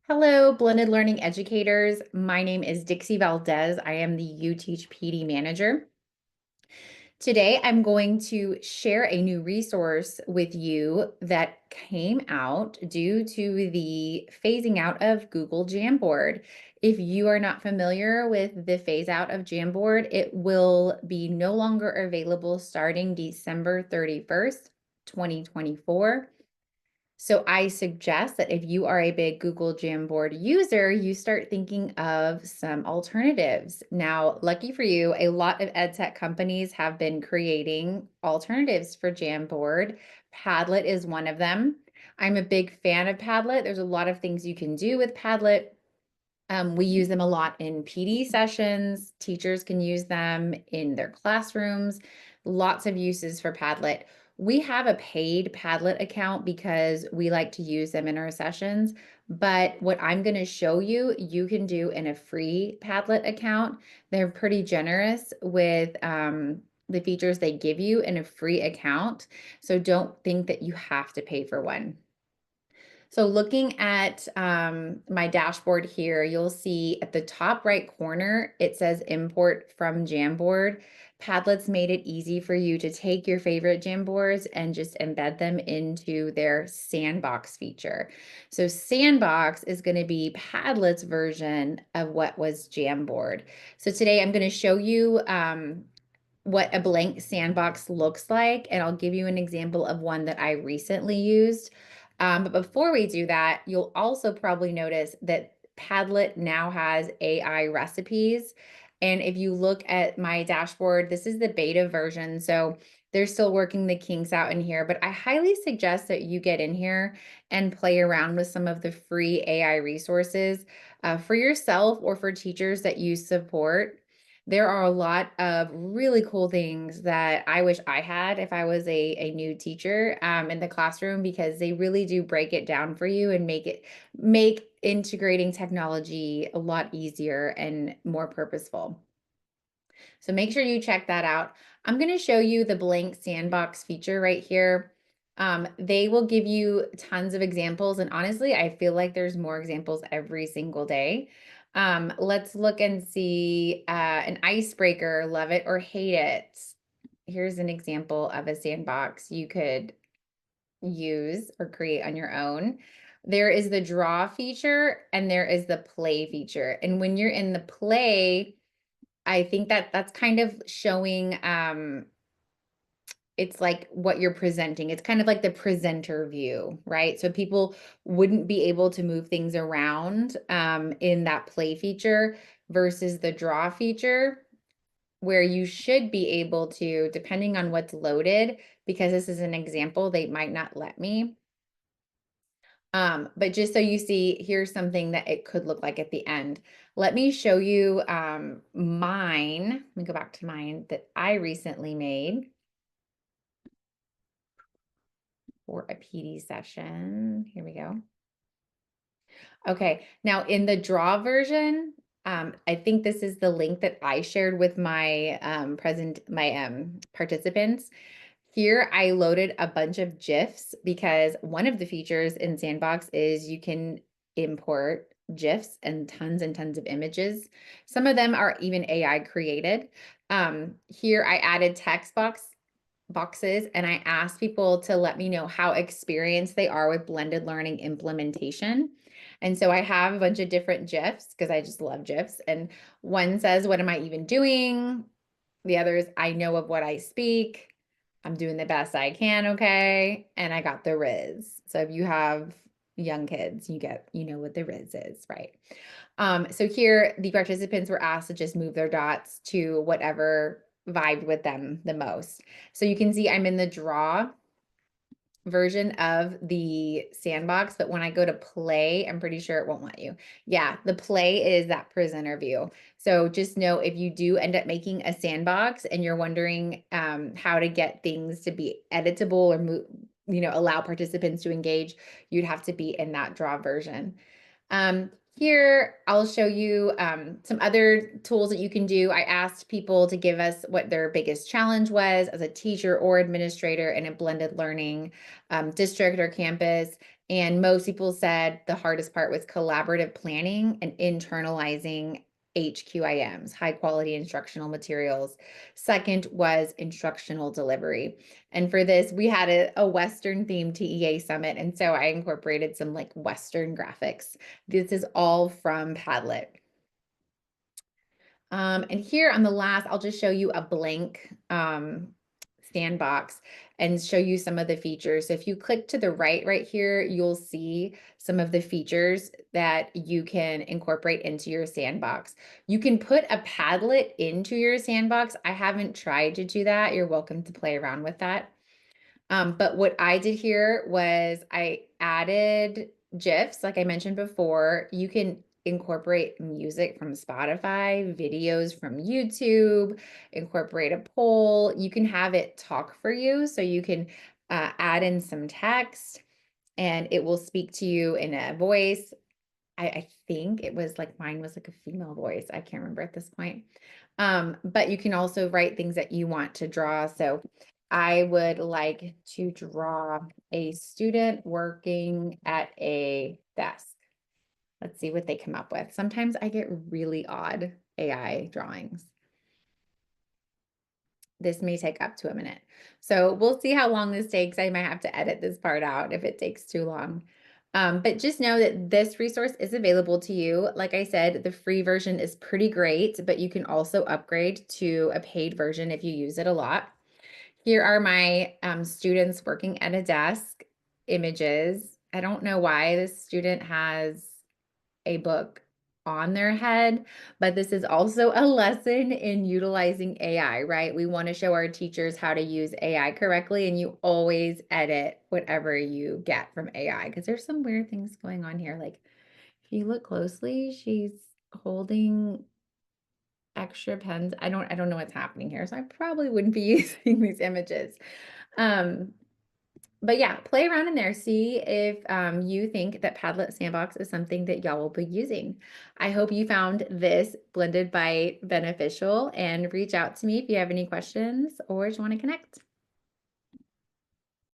Hello, blended learning educators. My name is Dixie Valdez. I am the UTeach PD manager. Today, I'm going to share a new resource with you that came out due to the phasing out of Google Jamboard. If you are not familiar with the phase out of Jamboard, it will be no longer available starting December 31st, 2024. So I suggest that if you are a big Google Jamboard user, you start thinking of some alternatives. Now, lucky for you, a lot of ed tech companies have been creating alternatives for Jamboard. Padlet is one of them. I'm a big fan of Padlet. There's a lot of things you can do with Padlet. We use them a lot in PD sessions. Teachers can use them in their classrooms. Lots of uses for Padlet. We have a paid Padlet account because we like to use them in our sessions. But what I'm going to show you, you can do in a free Padlet account. They're pretty generous with the features they give you in a free account. So don't think that you have to pay for one. So looking at my dashboard here, you'll see at the top right corner, it says import from Jamboard. Padlet's made it easy for you to take your favorite Jamboards and just embed them into their Sandbox feature. So Sandbox is going to be Padlet's version of what was Jamboard. So today I'm going to show you what a blank sandbox looks like, and I'll give you an example of one that I recently used. But before we do that, you'll also probably notice that Padlet now has AI recipes. And if you look at my dashboard, this is the beta version. So they're still working the kinks out in here, but I highly suggest that you get in here and play around with some of the free AI resources for yourself or for teachers that you support. There are a lot of really cool things that I wish I had if I was a new teacher in the classroom, because they really do break it down for you and make integrating technology a lot easier and more purposeful. So make sure you check that out. I'm going to show you the blank sandbox feature right here. They will give you tons of examples, and honestly, I feel like there's more examples every single day. Let's look and see an icebreaker, love it or hate it. Here's an example of a sandbox you could use or create on your own. There is the draw feature and there is the play feature. And when you're in the play, I think that that's kind of showing it's like what you're presenting. It's kind of like the presenter view, right? So people wouldn't be able to move things around in that play feature versus the draw feature, where you should be able to, depending on what's loaded, because this is an example, they might not let me. But just so you see, here's something that it could look like at the end. Let me show you mine. Let me go back to mine that I recently made for a PD session. Here we go. Okay, now in the draw version, I think this is the link that I shared with my participants. Here, I loaded a bunch of GIFs because one of the features in Sandbox is you can import GIFs and tons of images. Some of them are even AI created. Here, I added boxes and I asked people to let me know how experienced they are with blended learning implementation. And so I have a bunch of different GIFs because I just love GIFs. And one says, "What am I even doing?" The other is, "I know of what I speak. I'm doing the best I can, okay?" And I got the Riz. So if you have young kids, you know what the Riz is, right? So here the participants were asked to just move their dots to whatever vibed with them the most. So you can see I'm in the draw version of the sandbox, but when I go to play, I'm pretty sure it won't let you. Yeah, the play is that presenter view. So just know if you do end up making a sandbox and you're wondering how to get things to be editable or allow participants to engage, you'd have to be in that draw version. Here, I'll show you some other tools that you can do. I asked people to give us what their biggest challenge was as a teacher or administrator in a blended learning district or campus. And most people said the hardest part was collaborative planning and internalizing HQIMs, high quality instructional materials. Second was instructional delivery. And for this, we had a Western themed TEA summit. And so I incorporated some like Western graphics. This is all from Padlet. And here on the last, I'll just show you a blank Sandbox and show you some of the features. So if you click to the right here, you'll see some of the features that you can incorporate into your Sandbox. You can put a Padlet into your Sandbox. I haven't tried to do that. You're welcome to play around with that. But what I did here was I added GIFs, like I mentioned before. You can incorporate music from Spotify, videos from YouTube, incorporate a poll. You can have it talk for you. So you can add in some text and it will speak to you in a voice. I think it was like mine was like a female voice. I can't remember at this point. But you can also write things that you want to draw. So I would like to draw a student working at a desk. Let's see what they come up with. Sometimes I get really odd AI drawings. This may take up to a minute. So we'll see how long this takes. I might have to edit this part out if it takes too long. But just know that this resource is available to you. Like I said, the free version is pretty great, but you can also upgrade to a paid version if you use it a lot. Here are my students working at a desk images. I don't know why this student has a book on their head, but this is also a lesson in utilizing AI, right? We want to show our teachers how to use AI correctly, and you always edit whatever you get from AI because there's some weird things going on here. Like if you look closely, she's holding extra pens. I don't know what's happening here, so I probably wouldn't be using these images. But yeah, play around in there. See if you think that Padlet Sandbox is something that y'all will be using. I hope you found this blended Byte beneficial and reach out to me if you have any questions or just want to connect.